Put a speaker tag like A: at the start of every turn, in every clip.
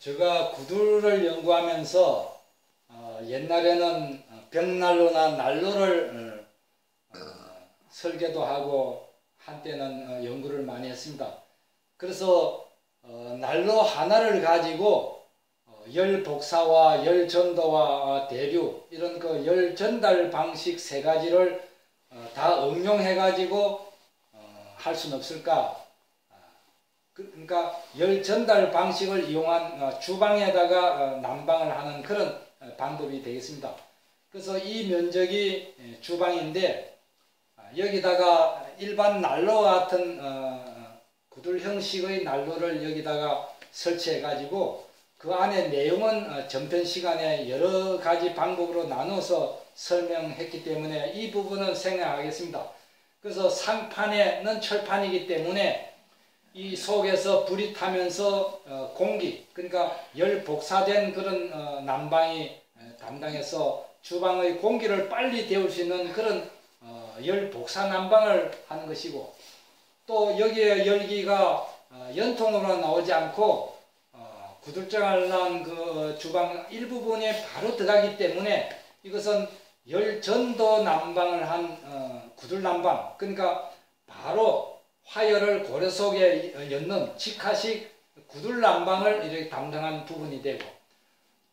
A: 제가 구두를 연구하면서 옛날에는 벽난로나 난로를 설계도 하고 한때는 연구를 많이 했습니다. 그래서 난로 하나를 가지고 열 복사와 열 전도와 대류 이런 그 열 전달 방식 세 가지를 다 응용해 가지고 할 수는 없을까? 그러니까 열 전달 방식을 이용한 주방에다가 난방을 하는 그런 방법이 되겠습니다. 그래서 이 면적이 주방인데 여기다가 일반 난로와 같은 구들 형식의 난로를 여기다가 설치해 가지고 그 안에 내용은 전편 시간에 여러 가지 방법으로 나눠서 설명했기 때문에 이 부분은 생략하겠습니다. 그래서 상판에는 철판이기 때문에 이 속에서 불이 타면서 공기, 그러니까 열 복사된 그런 난방이 담당해서 주방의 공기를 빨리 데울 수 있는 그런 열 복사 난방을 하는 것이고, 또 여기에 열기가 연통으로 나오지 않고 구들장을 난 그 주방 일부분에 바로 들어가기 때문에 이것은 열 전도 난방을 한 구들 난방, 그러니까 바로 화열을 고려 속에 엮는 직화식 구들 난방을 이렇게 담당한 부분이 되고,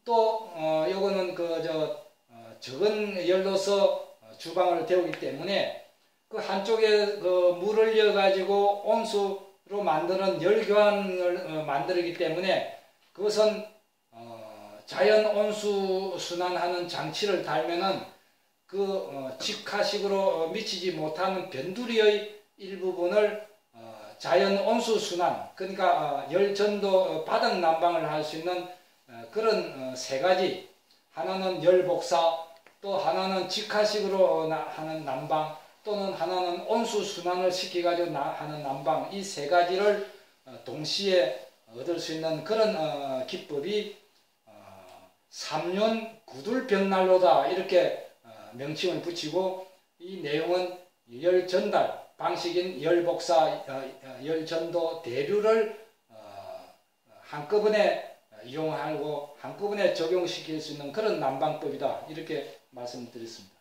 A: 또 요거는 적은 열로서 주방을 데우기 때문에 그 한쪽에 그 물을 넣어 가지고 온수로 만드는 열교환을 만들기 때문에 그것은 자연 온수 순환하는 장치를 달면은 그 직화식으로 미치지 못하는 변두리의 일부분을 자연 온수 순환, 그러니까 열전도 바닥 난방을 할 수 있는 그런 세 가지, 하나는 열복사, 또 하나는 직화식으로 하는 난방, 또는 하나는 온수 순환을 시켜가지고 하는 난방, 이 세 가지를 동시에 얻을 수 있는 그런 기법이 삼륜 구들벽난로다, 이렇게 명칭을 붙이고, 이 내용은 열 전달 방식인 열 복사, 열 전도 대류를 한꺼번에 이용하고 한꺼번에 적용시킬 수 있는 그런 난방법이다, 이렇게 말씀드렸습니다.